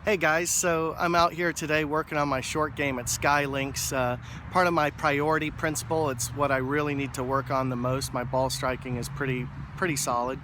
Hey guys, so I'm out here today working on my short game at Skylinks. Part of my priority principle, it's what I really need to work on the most. My ball striking is pretty solid,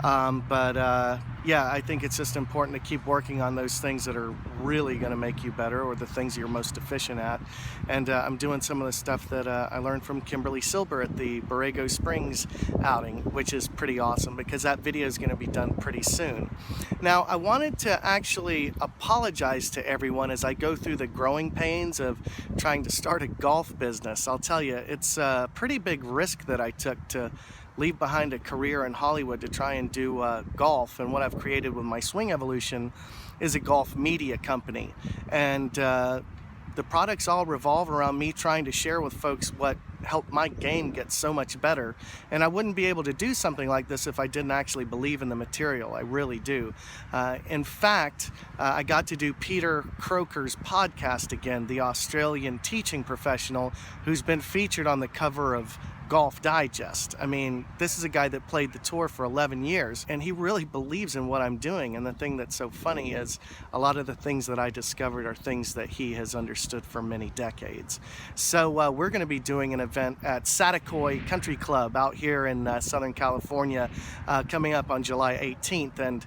but yeah, I think it's just important to keep working on those things that are really going to make you better, or the things you're most efficient at. And I'm doing some of the stuff that I learned from Kimberly Silber at the Borrego Springs outing, which is pretty awesome because that video is going to be done pretty soon. Now, I wanted to actually apologize to everyone as I go through the growing pains of trying to start a golf business. I'll tell you, it's a pretty big risk that I took to leave behind a career in Hollywood to try and do golf. And what I've created with my Swing Evolution is a golf media company. And the products all revolve around me trying to share with folks what helped my game get so much better. And I wouldn't be able to do something like this if I didn't actually believe in the material. I really do. In fact, I got to do Peter Croker's podcast again, the Australian teaching professional who's been featured on the cover of Golf Digest. I mean, this is a guy that played the tour for 11 years, and he really believes in what I'm doing. And the thing that's so funny is a lot of the things that I discovered are things that he has understood for many decades. So we're going to be doing an event at Satakoy Country Club out here in Southern California coming up on July 18th. And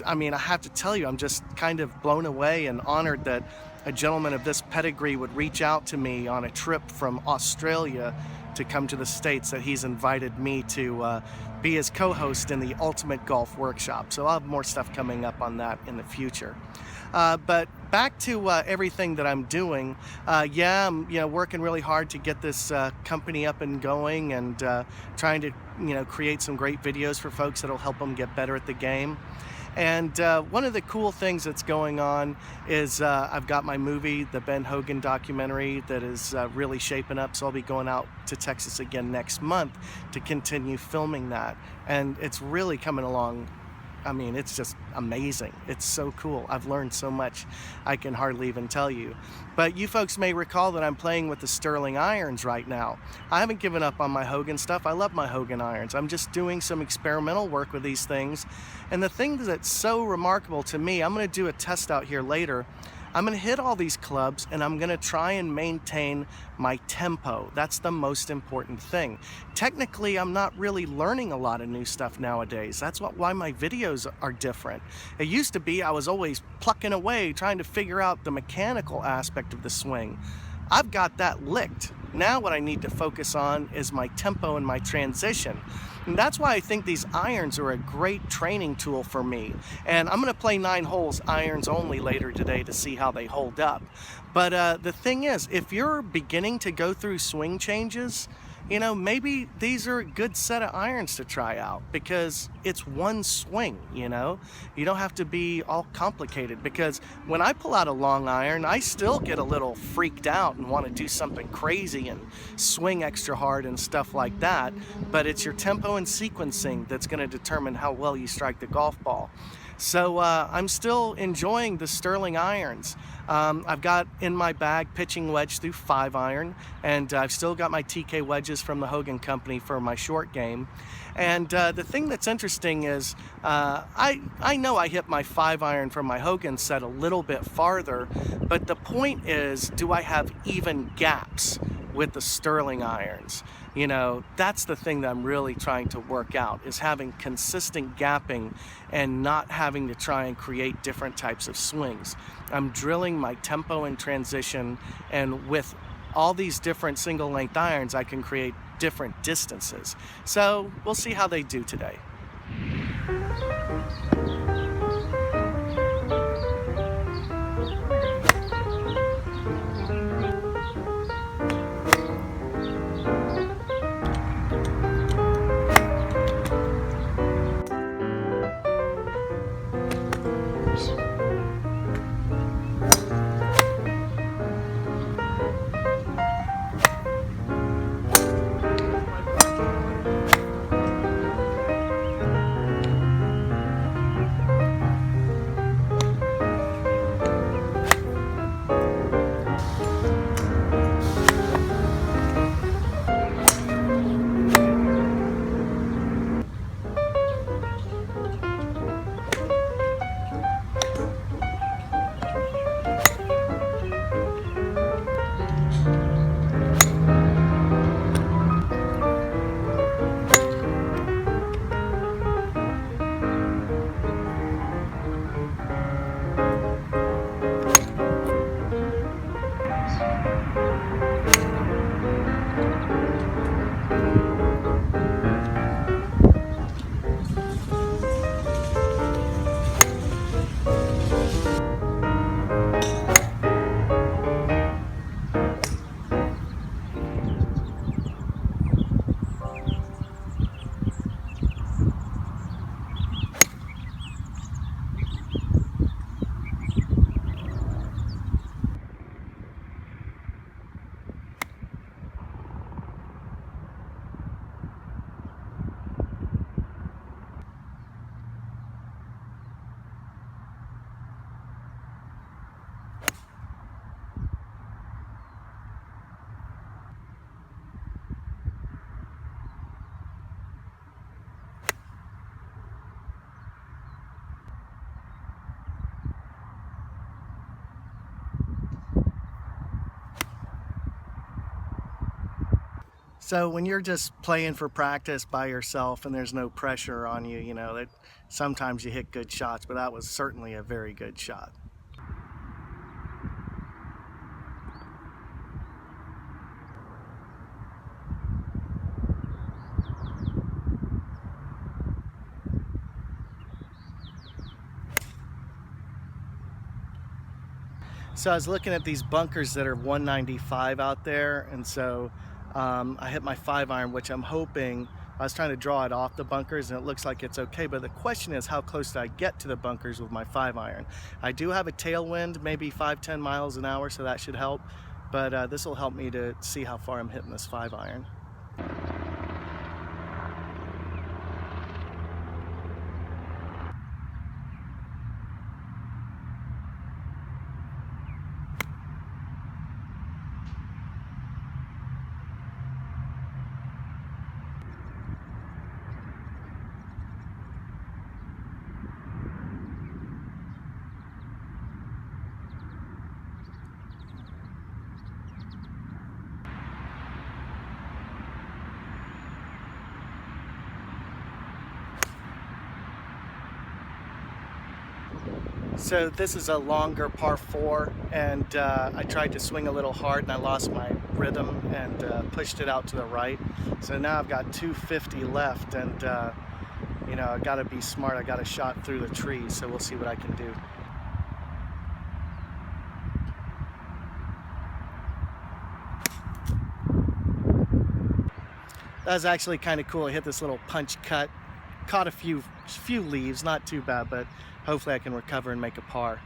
I mean, I have to tell you, I'm just kind of blown away and honored that a gentleman of this pedigree would reach out to me on a trip from Australia to come to the States, that he's invited me to be his co-host in the Ultimate Golf Workshop. So I'll have more stuff coming up on that in the future. But back to everything that I'm doing. Yeah, I'm working really hard to get this company up and going, and trying to create some great videos for folks that'll help them get better at the game. And one of the cool things that's going on is I've got my movie, the Ben Hogan documentary, that is really shaping up. So I'll be going out to Texas again next month to continue filming that. And it's really coming along. I mean, it's just amazing. It's so cool. I've learned so much I can hardly even tell you. But you folks may recall that I'm playing with the Sterling irons right now. I haven't given up on my Hogan stuff. I love my Hogan irons. I'm just doing some experimental work with these things. And the thing that's so remarkable to me, I'm going to do a test out here later. I'm going to hit all these clubs, and I'm going to try and maintain my tempo. That's the most important thing. Technically, I'm not really learning a lot of new stuff nowadays. That's why my videos are different. It used to be I was always plucking away, trying to figure out the mechanical aspect of the swing. I've got that licked. Now what I need to focus on is my tempo and my transition. And that's why I think these irons are a great training tool for me. And I'm going to play 9 holes irons only later today to see how they hold up. But the thing is, if you're beginning to go through swing changes, maybe these are a good set of irons to try out, because it's one swing. You don't have to be all complicated, because when I pull out a long iron, I still get a little freaked out and want to do something crazy and swing extra hard and stuff like that. But it's your tempo and sequencing that's going to determine how well you strike the golf ball. So I'm still enjoying the Sterling irons. I've got in my bag pitching wedge through 5-iron, and I've still got my TK wedges from the Hogan Company for my short game. And the thing that's interesting is I know I hit my 5-iron from my Hogan set a little bit farther, but the point is, do I have even gaps with the Sterling irons? That's the thing that I'm really trying to work out, is having consistent gapping and not having to try and create different types of swings. I'm drilling my tempo and transition, and with all these different single length irons, I can create different distances. So we'll see how they do today. So when you're just playing for practice by yourself and there's no pressure on you, you know, that sometimes you hit good shots, but that was certainly a very good shot. So I was looking at these bunkers that are 195 out there, and so I hit my 5-iron, which I'm hoping, I was trying to draw it off the bunkers and it looks like it's okay, but the question is how close do I get to the bunkers with my 5-iron? I do have a tailwind, maybe 5-10 miles an hour, so that should help, but this will help me to see how far I'm hitting this 5-iron. So this is a longer par 4, and I tried to swing a little hard and I lost my rhythm and pushed it out to the right. So now I've got 250 left, and you know, I got to be smart. I got a shot through the trees, so we'll see what I can do. That was actually kind of cool. I hit this little punch cut, caught a few leaves, not too bad, but hopefully I can recover and make a par.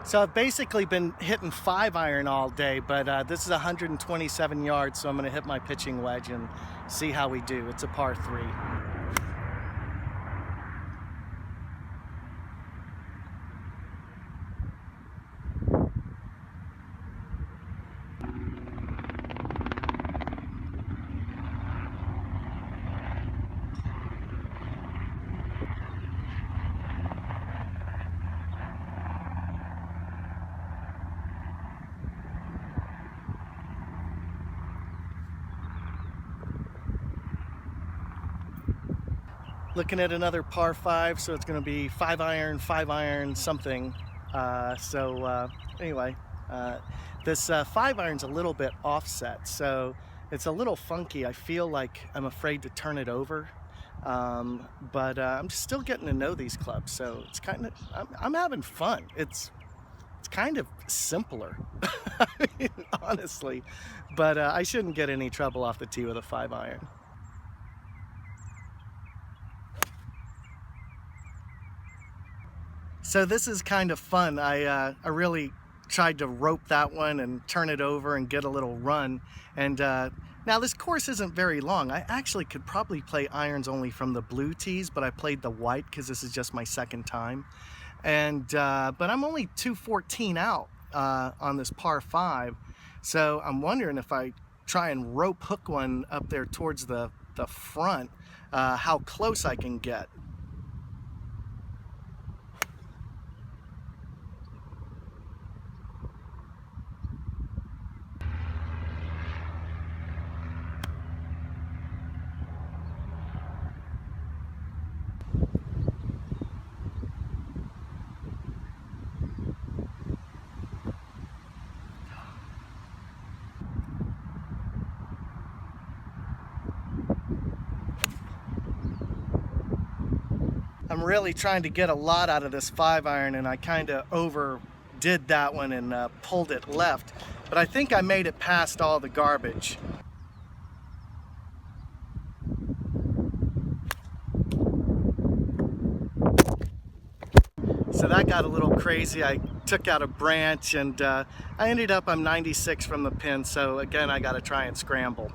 So I've basically been hitting 5-iron all day, but this is 127 yards, so I'm going to hit my pitching wedge and see how we do. It's a par 3. Looking at another par 5, so it's going to be 5-iron, something. Anyway, this 5-iron's a little bit offset, so it's a little funky. I feel like I'm afraid to turn it over, but I'm still getting to know these clubs, so it's kind of, I'm having fun. It's kind of simpler, I mean, honestly, but I shouldn't get any trouble off the tee with a 5-iron. So this is kind of fun. I really tried to rope that one and turn it over and get a little run. And now this course isn't very long. I actually could probably play irons only from the blue tees, but I played the white because this is just my second time. And but I'm only 214 out on this par 5. So I'm wondering if I try and rope hook one up there towards the front, how close I can get. I'm really trying to get a lot out of this 5-iron, and I kind of overdid that one and pulled it left, but I think I made it past all the garbage. So that got a little crazy. I took out a branch, and I ended up, I'm 96 from the pin, so again I got to try and scramble.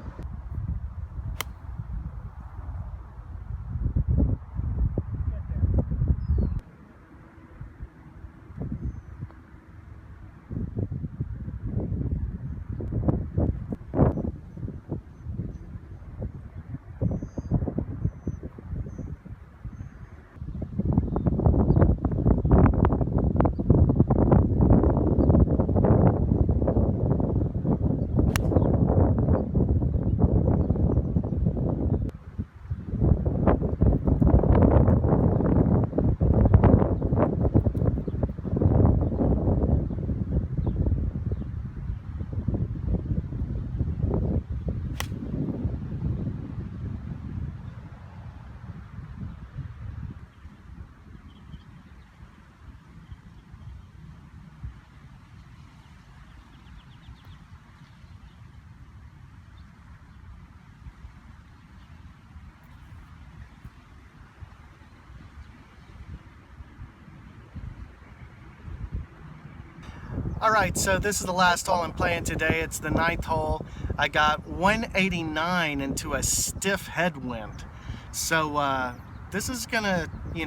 All right, so this is the last hole I'm playing today. It's the 9th hole. I got 189 into a stiff headwind. So this is gonna, I'm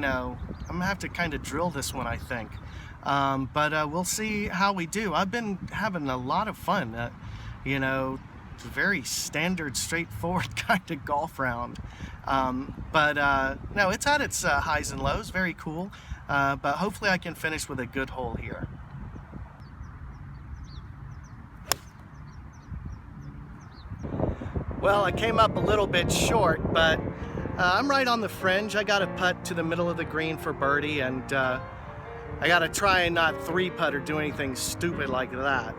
gonna have to kind of drill this one, I think. But we'll see how we do. I've been having a lot of fun. Very standard, straightforward kind of golf round. No, it's at its highs and lows. Very cool. But hopefully I can finish with a good hole here. Well, I came up a little bit short, but I'm right on the fringe. I got a putt to the middle of the green for birdie, and I got to try and not 3-putt or do anything stupid like that.